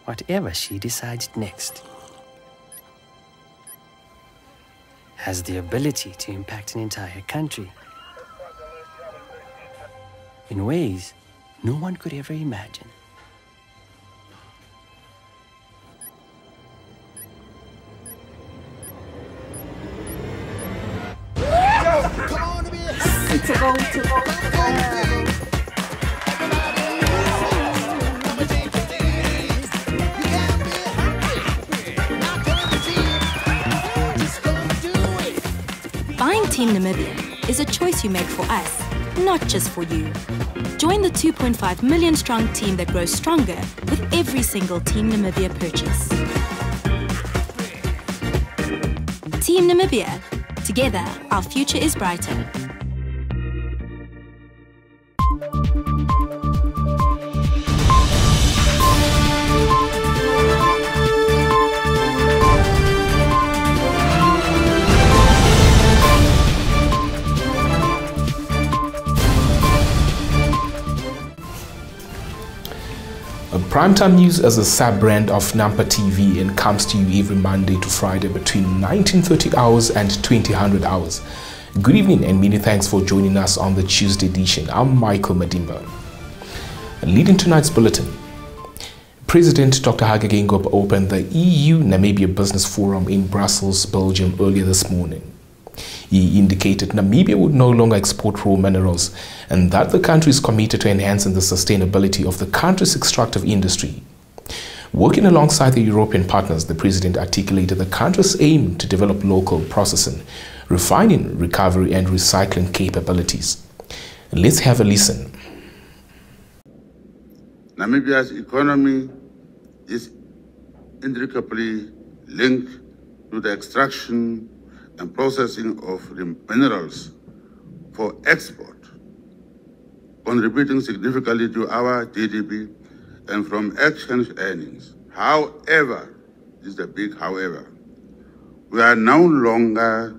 whatever she decides next. Has the ability to impact an entire country in ways no one could ever imagine. Buying Team Namibia is a choice you make for us, not just for you. Join the 2.5 million strong team that grows stronger with every single Team Namibia purchase. Team Namibia. Together, our future is brighter. Primetime News is a sub-brand of Nampa TV and comes to you every Monday to Friday between 1930 hours and 2000 hours. Good evening and many thanks for joining us on the Tuesday edition. I'm Michael Madimba. Leading tonight's bulletin, President Dr. Hage Geingob opened the EU-Namibia Business Forum in Brussels, Belgium earlier this morning. He indicated Namibia would no longer export raw minerals and that the country is committed to enhancing the sustainability of the country's extractive industry. Working alongside the European partners, the president articulated the country's aim to develop local processing, refining, recovery and recycling capabilities. Let's have a listen. Namibia's economy is intricately linked to the extraction and processing of minerals for export, contributing significantly to our GDP and from exchange earnings. However, this is a big however, we are no longer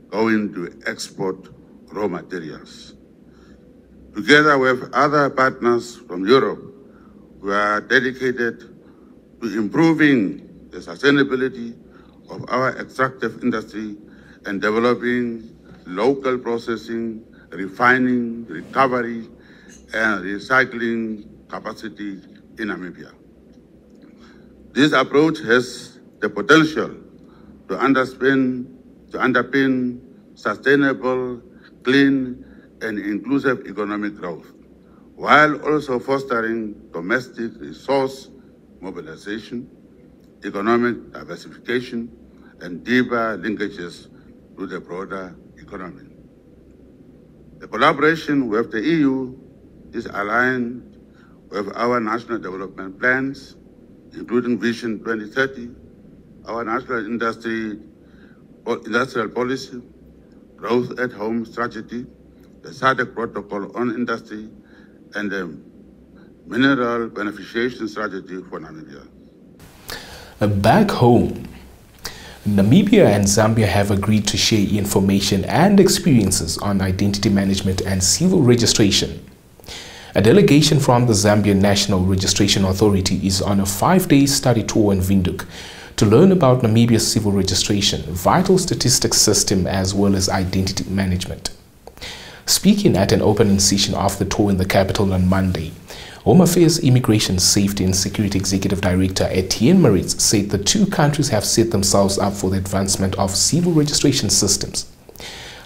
going to export raw materials. Together with other partners from Europe, we are dedicated to improving the sustainability of our extractive industry and developing local processing, refining, recovery, and recycling capacity in Namibia. This approach has the potential to underpin sustainable, clean, and inclusive economic growth, while also fostering domestic resource mobilization, economic diversification, and deeper linkages to the broader economy. The collaboration with the EU is aligned with our national development plans, including Vision 2030, our national industrial policy, growth at home strategy, the SADC protocol on industry, and the mineral beneficiation strategy for Namibia. Back home, Namibia and Zambia have agreed to share information and experiences on identity management and civil registration. A delegation from the Zambian National Registration Authority is on a 5-day study tour in Windhoek to learn about Namibia's civil registration, vital statistics system, as well as identity management. Speaking at an opening session of the tour in the capital on Monday, Home Affairs, Immigration, Safety and Security Executive Director Etienne Maritz said the two countries have set themselves up for the advancement of civil registration systems.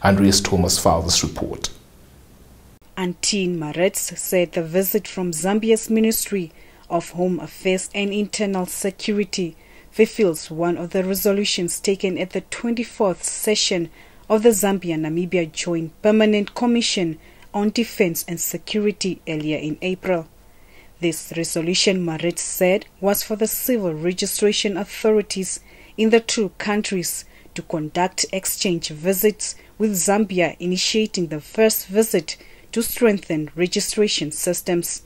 Andreas Thomas filed this report. Etienne Maritz said the visit from Zambia's Ministry of Home Affairs and Internal Security fulfills one of the resolutions taken at the 24th session of the Zambia-Namibia Joint Permanent Commission on Defense and Security earlier in April. This resolution, Maritz said, was for the civil registration authorities in the two countries to conduct exchange visits, with Zambia initiating the first visit to strengthen registration systems.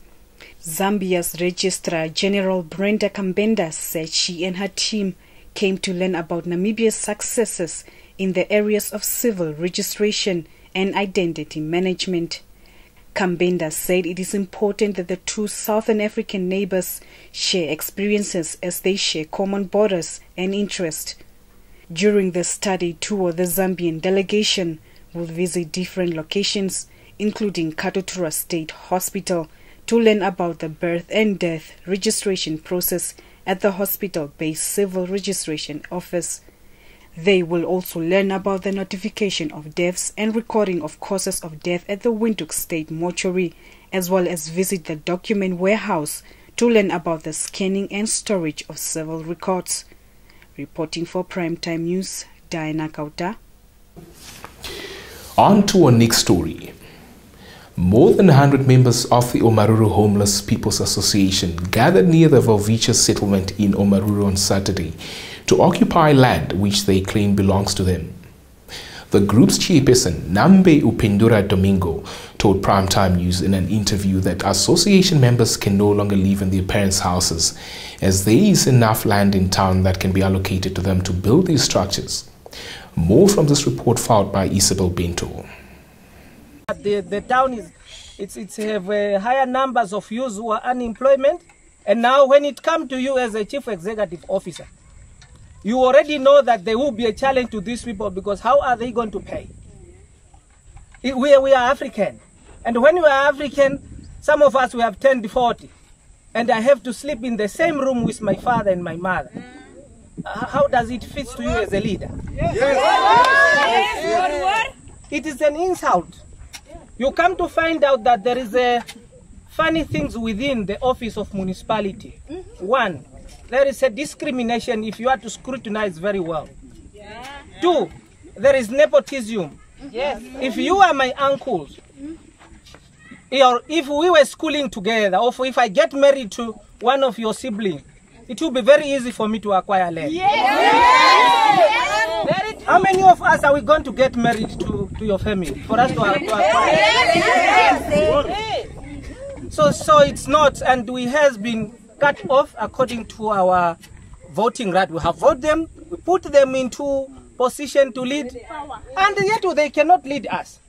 Zambia's Registrar General Brenda Kambenda said she and her team came to learn about Namibia's successes in the areas of civil registration and identity management. Kambenda said it is important that the two Southern African neighbors share experiences as they share common borders and interests. During the study tour, the Zambian delegation will visit different locations, including Katutura State Hospital, to learn about the birth and death registration process at the hospital-based civil registration office. They will also learn about the notification of deaths and recording of causes of death at the Windhoek State Mortuary, as well as visit the document warehouse to learn about the scanning and storage of civil records. Reporting for Primetime News, Diana Kauta. On to our next story. More than 100 members of the Omaruru Homeless People's Association gathered near the Valvicha settlement in Omaruru on Saturday to occupy land which they claim belongs to them. The group's chairperson, Nambe Upendura Domingo, told Primetime News in an interview that association members can no longer live in their parents' houses, as there is enough land in town that can be allocated to them to build these structures. More from this report filed by Isabel Bento. The town it's have higher numbers of youths who are unemployment, and now when it comes to you as a chief executive officer, you already know that there will be a challenge to these people, because how are they going to pay? We are African, and when we are African, some of us we have turned 40, and I have to sleep in the same room with my father and my mother. How does it fit to you as a leader? It is an insult. You come to find out that there is funny things within the office of municipality. One, there is a discrimination if you are to scrutinize very well. Two, there is nepotism. If you are my uncles, or if we were schooling together, or if I get married to one of your siblings, it will be very easy for me to acquire land. How many of us are we going to get married to your family for us to acquire? So it's not, and we has been cut off according to our voting right. We have voted them, we put them into position to lead, and yet they cannot lead us.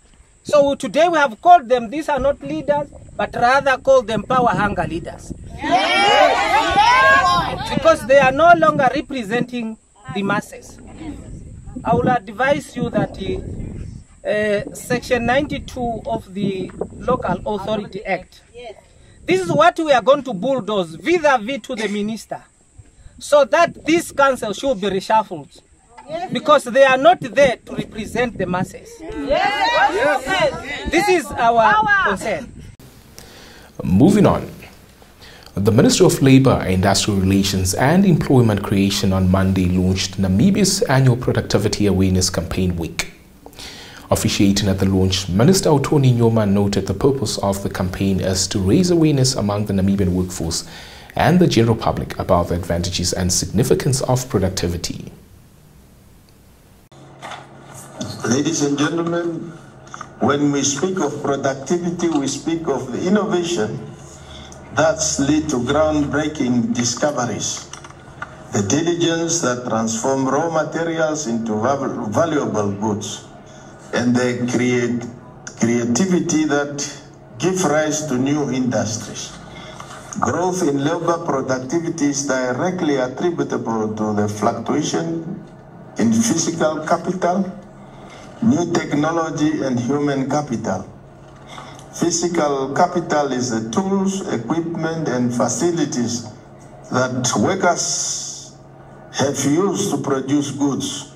So today we have called them, these are not leaders, but rather called them power hunger leaders. Because they are no longer representing the masses. I will advise you that Section 92 of the Local Authority Act, this is what we are going to bulldoze vis-a-vis to the minister, so that this council should be reshuffled, because they are not there to represent the masses. This is our concern. Moving on. The Ministry of Labour, Industrial Relations and Employment Creation on Monday launched Namibia's annual Productivity Awareness Campaign Week. Officiating at the launch, Minister Authoni Nyoma noted the purpose of the campaign is to raise awareness among the Namibian workforce and the general public about the advantages and significance of productivity. Ladies and gentlemen, when we speak of productivity, we speak of the innovation that's lead to groundbreaking discoveries, the diligence that transform raw materials into valuable goods, and the creativity that give rise to new industries. Growth in labor productivity is directly attributable to the fluctuation in physical capital, new technology, and human capital. Physical capital is the tools, equipment, and facilities that workers have used to produce goods,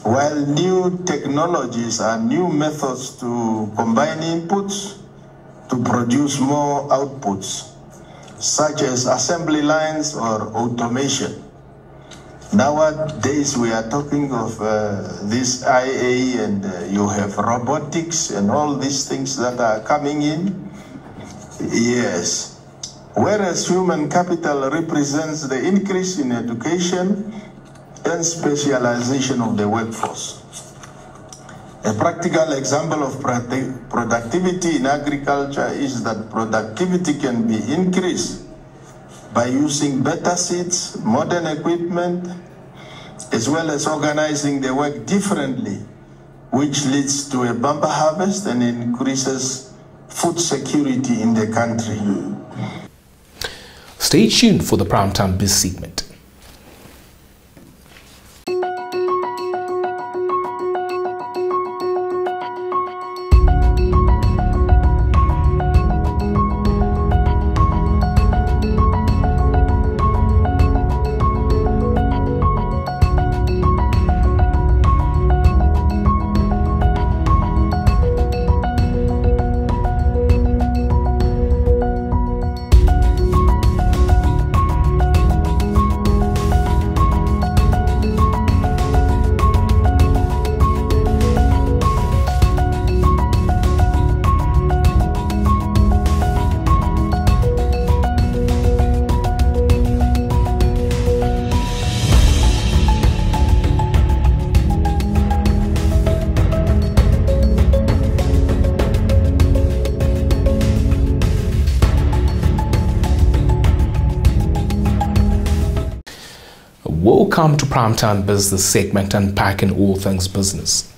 while new technologies are new methods to combine inputs to produce more outputs, such as assembly lines or automation. Nowadays we are talking of this IA, and you have robotics and all these things that are coming in. Yes. Whereas human capital represents the increase in education and specialization of the workforce. A practical example of productivity in agriculture is that productivity can be increased by using better seeds, modern equipment, as well as organizing the work differently, which leads to a bumper harvest and increases food security in the country. Stay tuned for the Primetime Biz segment. Welcome to Primetime Business segment, unpacking all things business.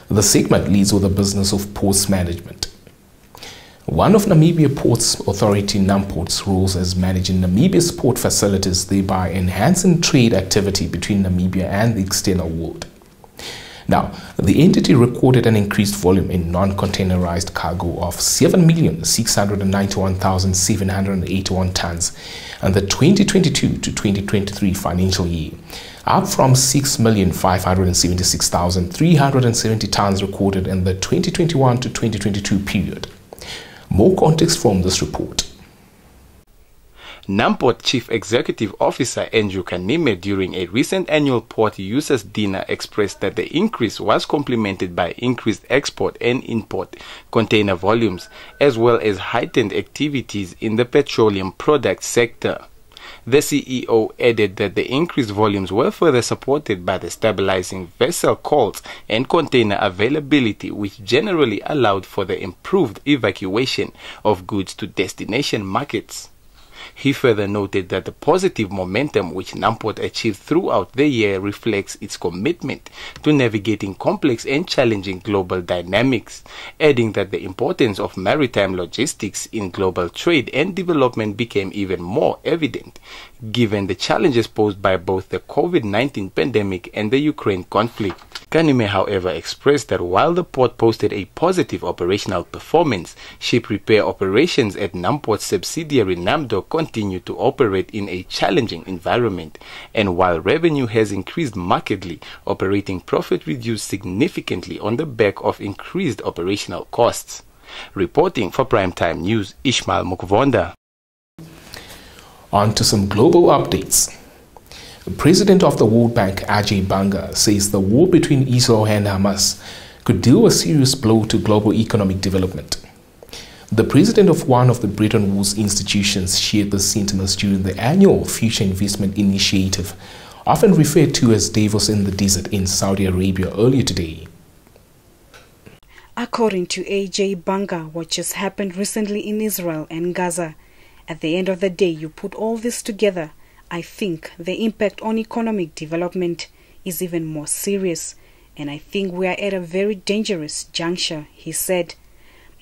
The segment leads with the business of ports management. One of Namibia Ports Authority NAMPORT's roles is managing Namibia's port facilities, thereby enhancing trade activity between Namibia and the external world. Now, the entity recorded an increased volume in non-containerized cargo of 7,691,781 tons in the 2022 to 2023 financial year, up from 6,576,370 tons recorded in the 2021 to 2022 period. More context from this report. NAMPORT Chief Executive Officer Andrew Kanime, during a recent annual port users dinner, expressed that the increase was complemented by increased export and import container volumes, as well as heightened activities in the petroleum product sector. The CEO added that the increased volumes were further supported by the stabilizing vessel calls and container availability, which generally allowed for the improved evacuation of goods to destination markets. He further noted that the positive momentum which NAMPORT achieved throughout the year reflects its commitment to navigating complex and challenging global dynamics, adding that the importance of maritime logistics in global trade and development became even more evident, given the challenges posed by both the COVID-19 pandemic and the Ukraine conflict. Kanime, however, expressed that while the port posted a positive operational performance, ship repair operations at NAMPORT's subsidiary NAMDOC continue to operate in a challenging environment, and while revenue has increased markedly, operating profit reduced significantly on the back of increased operational costs. Reporting for Primetime News, Ishmael Mukvonda. On to some global updates. The president of the World Bank, Ajay Banga, says the war between Israel and Hamas could deal a serious blow to global economic development. The president of one of the Bretton Woods institutions shared the sentiments during the annual Future Investment Initiative, often referred to as Davos in the Desert, in Saudi Arabia earlier today. According to Ajay Banga, what just happened recently in Israel and Gaza, at the end of the day, you put all this together, I think the impact on economic development is even more serious, and I think we are at a very dangerous juncture, he said.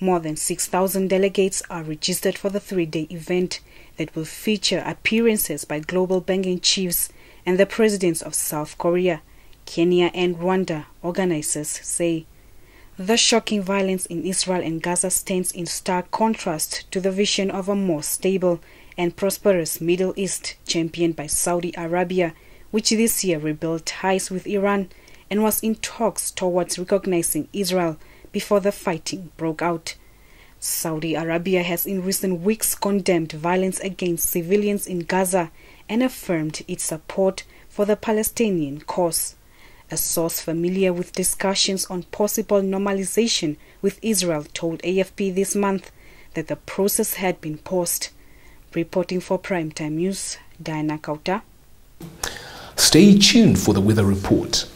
More than 6,000 delegates are registered for the 3-day event that will feature appearances by global banking chiefs and the presidents of South Korea, Kenya and Rwanda, organizers say. The shocking violence in Israel and Gaza stands in stark contrast to the vision of a more stable and prosperous Middle East championed by Saudi Arabia, which this year rebuilt ties with Iran and was in talks towards recognizing Israel before the fighting broke out. Saudi Arabia has in recent weeks condemned violence against civilians in Gaza and affirmed its support for the Palestinian cause. A source familiar with discussions on possible normalization with Israel told AFP this month that the process had been paused. Reporting for Primetime News, Diana Kauta. Stay tuned for the weather report.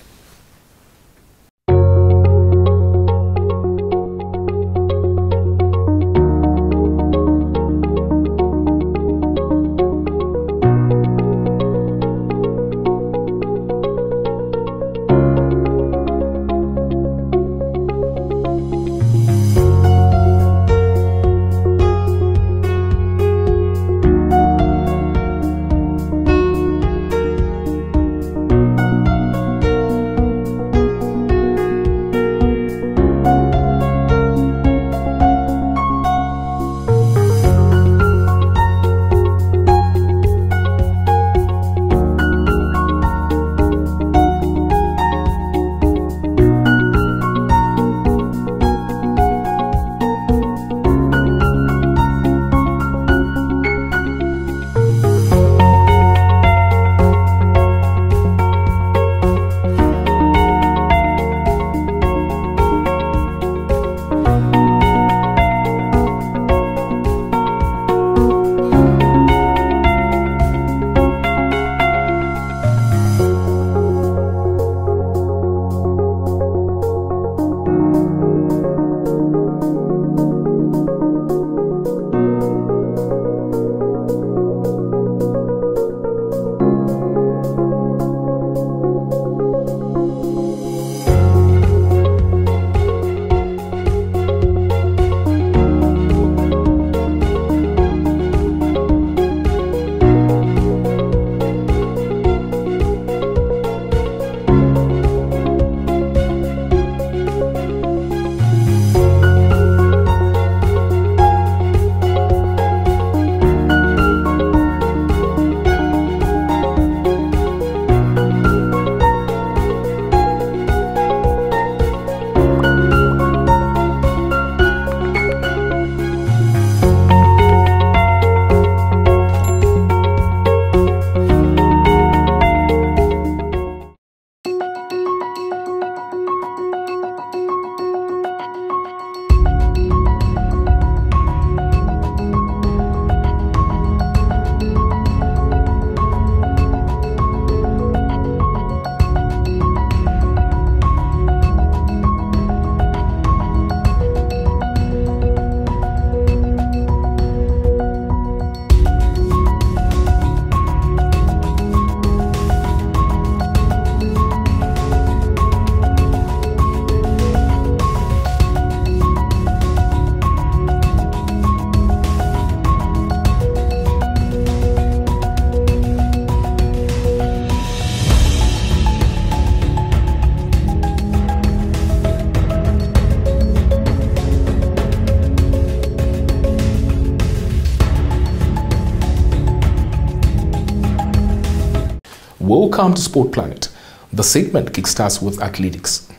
Welcome to Sport Planet. The segment kickstarts with athletics.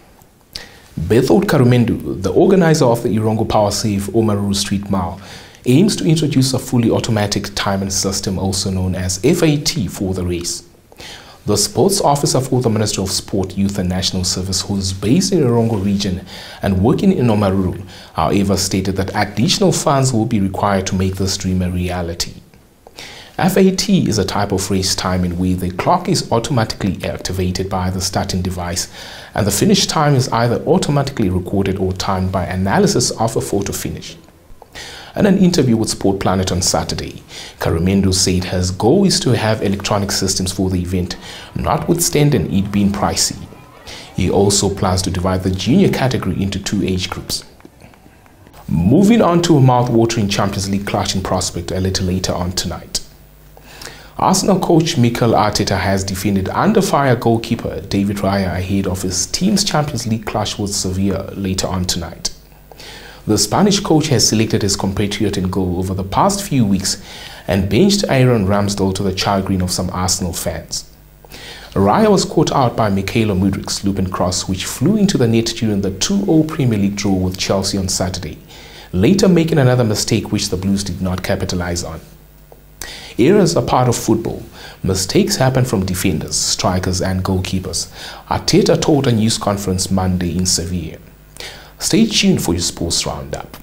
Berthold Karumendu, the organizer of the Irongo Power Save Omaruru Street Mile, aims to introduce a fully automatic timing system, also known as FAT, for the race. The sports officer for the Ministry of Sport, Youth and National Service, who is based in the Irongo region and working in Omaruru, however, stated that additional funds will be required to make this dream a reality. FAT is a type of race timing where the clock is automatically activated by the starting device and the finish time is either automatically recorded or timed by analysis of a photo finish. In an interview with Sport Planet on Saturday, Karumendu said his goal is to have electronic systems for the event, notwithstanding it being pricey. He also plans to divide the junior category into 2 age groups. Moving on to a mouth-watering Champions League clash in prospect a little later on tonight. Arsenal coach Mikel Arteta has defended under-fire goalkeeper David Raya ahead of his team's Champions League clash with Sevilla later on tonight. The Spanish coach has selected his compatriot in goal over the past few weeks and benched Aaron Ramsdale to the chagrin of some Arsenal fans. Raya was caught out by Mykhailo Mudrik's looping cross, which flew into the net during the 2-0 Premier League draw with Chelsea on Saturday, later making another mistake which the Blues did not capitalize on. Errors are part of football. Mistakes happen from defenders, strikers and goalkeepers, Arteta told a news conference Monday in Sevilla. Stay tuned for your sports roundup.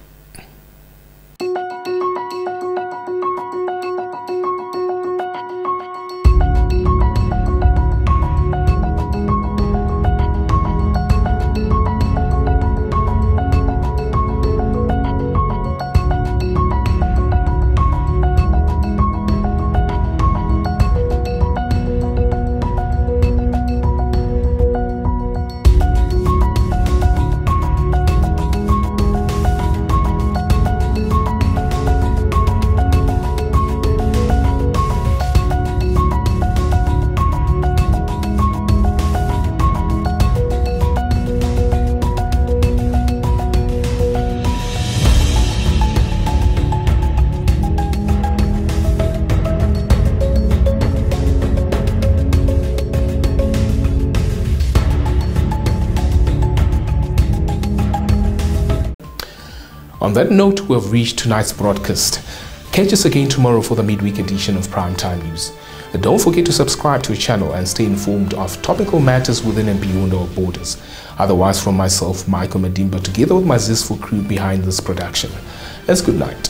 On that note, we have reached tonight's broadcast. Catch us again tomorrow for the midweek edition of Primetime News. Don't forget to subscribe to our channel and stay informed of topical matters within and beyond our borders. Otherwise, from myself, Michael Madimba, together with my zestful crew behind this production, let's good night.